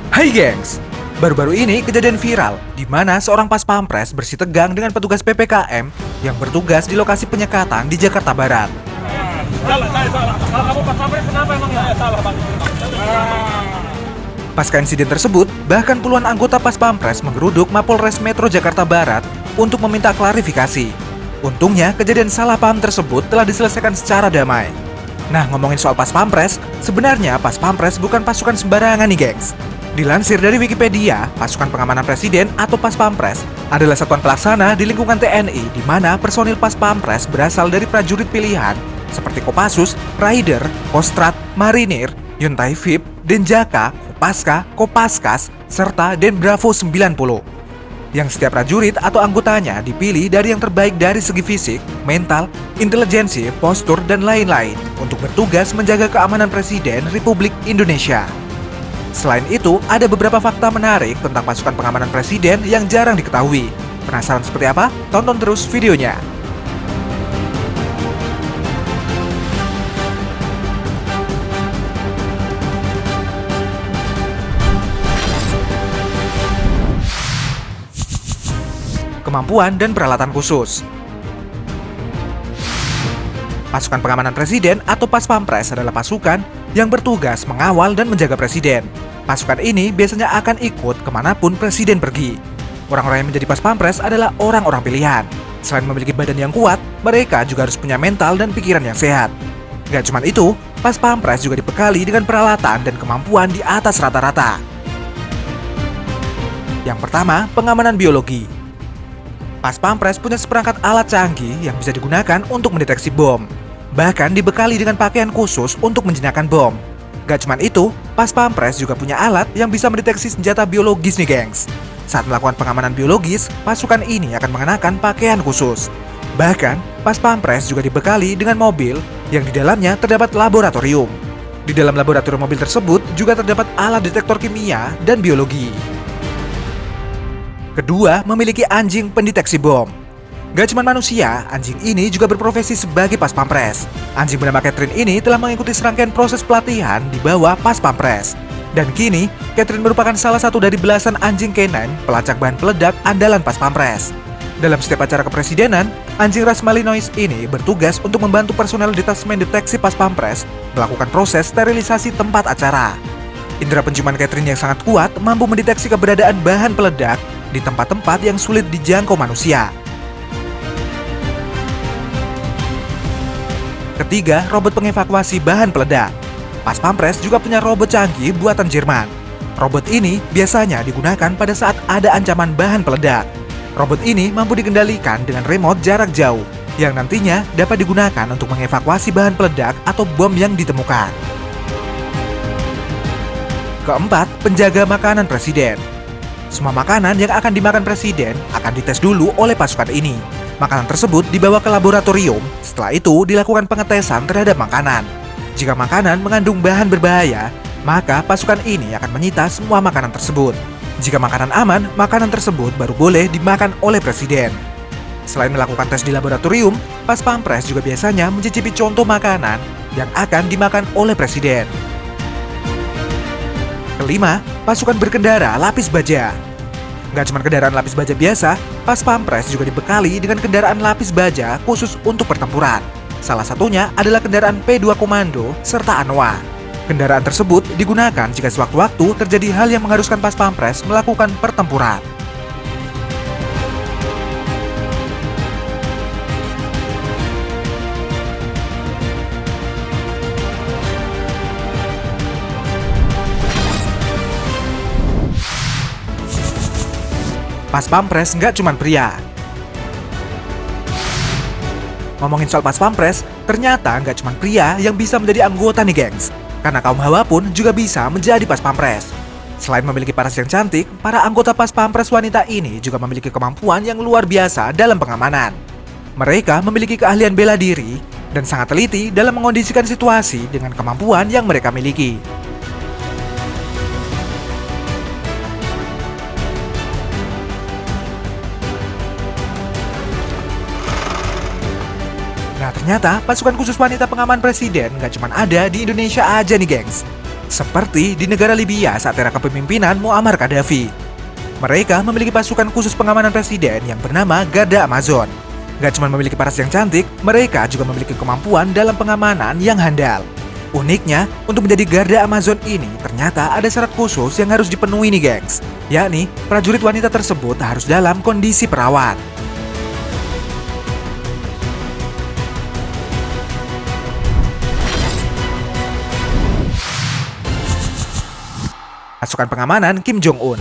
Hai gengs, baru-baru ini kejadian viral di mana seorang pas pampres bersih tegang dengan petugas PPKM yang bertugas di lokasi penyekatan di Jakarta Barat. Kamu pas pampres kenapa emang ya? Salah bang. Pasca insiden tersebut, bahkan puluhan anggota pas pampres menggeruduk Mapolres Metro Jakarta Barat untuk meminta klarifikasi. Untungnya, kejadian salah paham tersebut telah diselesaikan secara damai. Nah, ngomongin soal pas pampres, sebenarnya pas pampres bukan pasukan sembarangan nih gengs. Dilansir dari Wikipedia, pasukan pengamanan presiden atau pas pampres adalah satuan pelaksana di lingkungan TNI di mana personil pas pampres berasal dari prajurit pilihan seperti Kopassus, Raider, Kostrat, Marinir, Yuntai VIP, Denjaka, Kopaska, Kopaskas, serta Denbravo 90. Yang setiap prajurit atau anggotanya dipilih dari yang terbaik dari segi fisik, mental, intelijensi, postur, dan lain-lain untuk bertugas menjaga keamanan Presiden Republik Indonesia. Selain itu, ada beberapa fakta menarik tentang pasukan pengamanan Presiden yang jarang diketahui. Penasaran seperti apa? Tonton terus videonya. Kemampuan dan peralatan khusus. Pasukan pengamanan presiden atau pas pampres adalah pasukan yang bertugas mengawal dan menjaga presiden. Pasukan ini biasanya akan ikut kemanapun presiden pergi. Orang-orang yang menjadi pas pampres adalah orang-orang pilihan. Selain memiliki badan yang kuat, mereka juga harus punya mental dan pikiran yang sehat. Gak cuma itu, pas pampres juga dibekali dengan peralatan dan kemampuan di atas rata-rata. Yang pertama, pengamanan biologi. Pas pampres punya seperangkat alat canggih yang bisa digunakan untuk mendeteksi bom. Bahkan dibekali dengan pakaian khusus untuk menjinakkan bom. Gak cuma itu, pas pampres juga punya alat yang bisa mendeteksi senjata biologis nih gengs. Saat melakukan pengamanan biologis, pasukan ini akan mengenakan pakaian khusus. Bahkan, pas pampres juga dibekali dengan mobil yang di dalamnya terdapat laboratorium. Di dalam laboratorium mobil tersebut juga terdapat alat detektor kimia dan biologi. Kedua, memiliki anjing pendeteksi bom. Gak cuma manusia, anjing ini juga berprofesi sebagai pas pampres. Anjing bernama Catherine ini telah mengikuti serangkaian proses pelatihan di bawah pas pampres. Dan kini, Catherine merupakan salah satu dari belasan anjing canine pelacak bahan peledak andalan pas pampres. Dalam setiap acara kepresidenan, anjing ras Malinois ini bertugas untuk membantu personel detasmen deteksi pas pampres melakukan proses sterilisasi tempat acara. Indera penciuman Catherine yang sangat kuat mampu mendeteksi keberadaan bahan peledak di tempat-tempat yang sulit dijangkau manusia. Ketiga, robot pengevakuasi bahan peledak. Pas pampres juga punya robot canggih buatan Jerman. Robot ini biasanya digunakan pada saat ada ancaman bahan peledak. Robot ini mampu dikendalikan dengan remote jarak jauh, yang nantinya dapat digunakan untuk mengevakuasi bahan peledak atau bom yang ditemukan. Keempat, penjaga makanan presiden. Semua makanan yang akan dimakan presiden akan dites dulu oleh pasukan ini. Makanan tersebut dibawa ke laboratorium, setelah itu dilakukan pengetesan terhadap makanan. Jika makanan mengandung bahan berbahaya, maka pasukan ini akan menyita semua makanan tersebut. Jika makanan aman, makanan tersebut baru boleh dimakan oleh presiden. Selain melakukan tes di laboratorium, pas pampres juga biasanya mencicipi contoh makanan yang akan dimakan oleh presiden. Kelima, pasukan berkendara lapis baja. Gak cuma kendaraan lapis baja biasa, pas pampres juga dibekali dengan kendaraan lapis baja khusus untuk pertempuran. Salah satunya adalah kendaraan P2 Komando serta Anoa. Kendaraan tersebut digunakan jika sewaktu-waktu terjadi hal yang mengharuskan pas pampres melakukan pertempuran. Pas pampres nggak cuma pria. Ngomongin soal pas pampres, ternyata nggak cuma pria yang bisa menjadi anggota nih gengs. Karena kaum hawa pun juga bisa menjadi pas pampres. Selain memiliki paras yang cantik, para anggota pas pampres wanita ini juga memiliki kemampuan yang luar biasa dalam pengamanan. Mereka memiliki keahlian bela diri dan sangat teliti dalam mengondisikan situasi dengan kemampuan yang mereka miliki. Nah ternyata pasukan khusus wanita pengaman presiden nggak cuma ada di Indonesia aja nih gengs. Seperti di negara Libya saat era kepemimpinan Muammar Gaddafi. Mereka memiliki pasukan khusus pengamanan presiden yang bernama Garda Amazon. Gak cuma memiliki paras yang cantik, mereka juga memiliki kemampuan dalam pengamanan yang handal. Uniknya, untuk menjadi Garda Amazon ini ternyata ada syarat khusus yang harus dipenuhi nih gengs. Yakni, prajurit wanita tersebut harus dalam kondisi perawat. Pasukan pengamanan Kim Jong-un.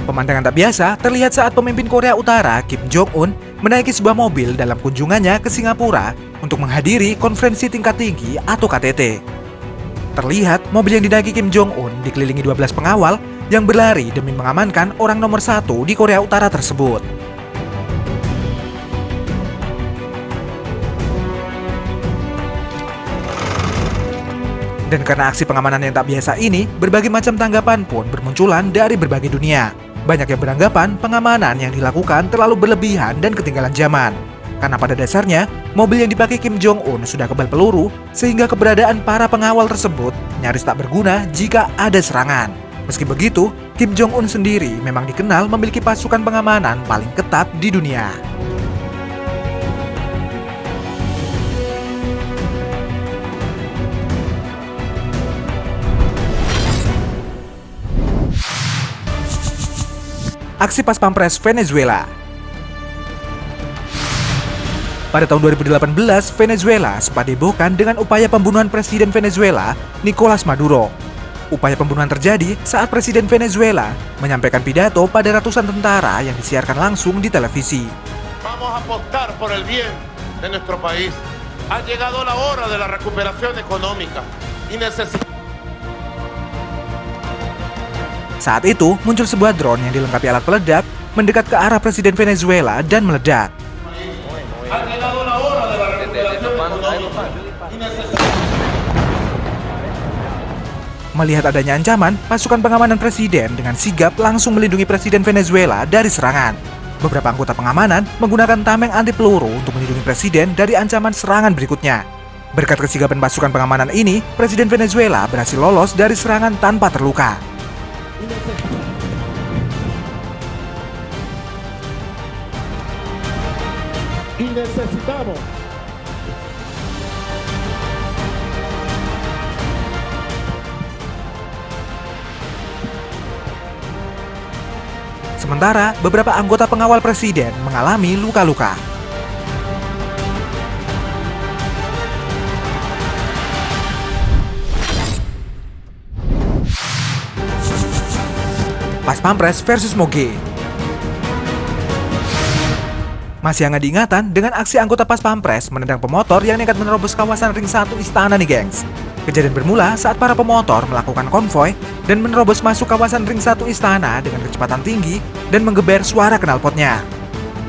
Pemandangan tak biasa terlihat saat pemimpin Korea Utara Kim Jong-un menaiki sebuah mobil dalam kunjungannya ke Singapura untuk menghadiri konferensi tingkat tinggi atau KTT. Terlihat mobil yang dinaiki Kim Jong-un dikelilingi 12 pengawal yang berlari demi mengamankan orang nomor 1 di Korea Utara tersebut. Dan karena aksi pengamanan yang tak biasa ini, berbagai macam tanggapan pun bermunculan dari berbagai dunia. Banyak yang beranggapan pengamanan yang dilakukan terlalu berlebihan dan ketinggalan zaman. Karena pada dasarnya, mobil yang dipakai Kim Jong-un sudah kebal peluru, sehingga keberadaan para pengawal tersebut nyaris tak berguna jika ada serangan. Meski begitu, Kim Jong-un sendiri memang dikenal memiliki pasukan pengamanan paling ketat di dunia. Aksi pas pampres Venezuela. Pada tahun 2018, Venezuela sempat dihebohkan dengan upaya pembunuhan Presiden Venezuela, Nicolas Maduro. Upaya pembunuhan terjadi saat Presiden Venezuela menyampaikan pidato pada ratusan tentara yang disiarkan langsung di televisi. Vamos a apostar por el bien de nuestro país. Ha llegado la hora de la recuperación económica y necesitamos. Saat itu, muncul sebuah drone yang dilengkapi alat peledak mendekat ke arah Presiden Venezuela dan meledak. Melihat adanya ancaman, pasukan pengamanan presiden dengan sigap langsung melindungi Presiden Venezuela dari serangan. Beberapa anggota pengamanan menggunakan tameng anti peluru untuk melindungi presiden dari ancaman serangan berikutnya. Berkat kesigapan pasukan pengamanan ini, Presiden Venezuela berhasil lolos dari serangan tanpa terluka. Sementara, beberapa anggota pengawal presiden mengalami luka-luka. Pas Pampres versus Moge. Masih hangat diingatan dengan aksi anggota Pas Pampres menendang pemotor yang nekat menerobos kawasan Ring 1 Istana nih gengs. Kejadian bermula saat para pemotor melakukan konvoy dan menerobos masuk kawasan Ring 1 Istana dengan kecepatan tinggi dan menggeber suara knalpotnya.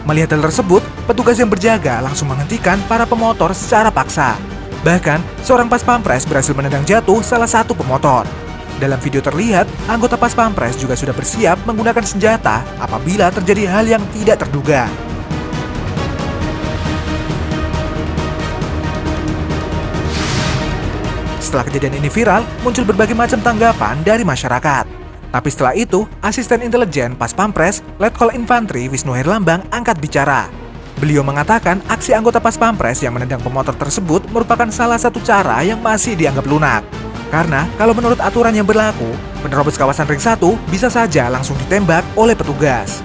Melihat hal tersebut, petugas yang berjaga langsung menghentikan para pemotor secara paksa. Bahkan, seorang Pas Pampres berhasil menendang jatuh salah satu pemotor. Dalam video terlihat, anggota Pas Pampres juga sudah bersiap menggunakan senjata apabila terjadi hal yang tidak terduga. Setelah kejadian ini viral, muncul berbagai macam tanggapan dari masyarakat. Tapi setelah itu, asisten intelijen Pas Pampres, Letkol Infantri Wisnu Herlambang angkat bicara. Beliau mengatakan aksi anggota Pas Pampres yang menendang pemotor tersebut merupakan salah satu cara yang masih dianggap lunak. Karena kalau menurut aturan yang berlaku, penerobos kawasan Ring 1 bisa saja langsung ditembak oleh petugas.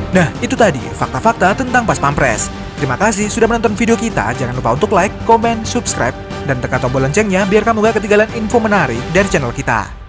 Nah, itu tadi fakta-fakta tentang Pas Pampres. Terima kasih sudah menonton video kita. Jangan lupa untuk like, komen, subscribe, dan tekan tombol loncengnya biar kamu gak ketinggalan info menarik dari channel kita.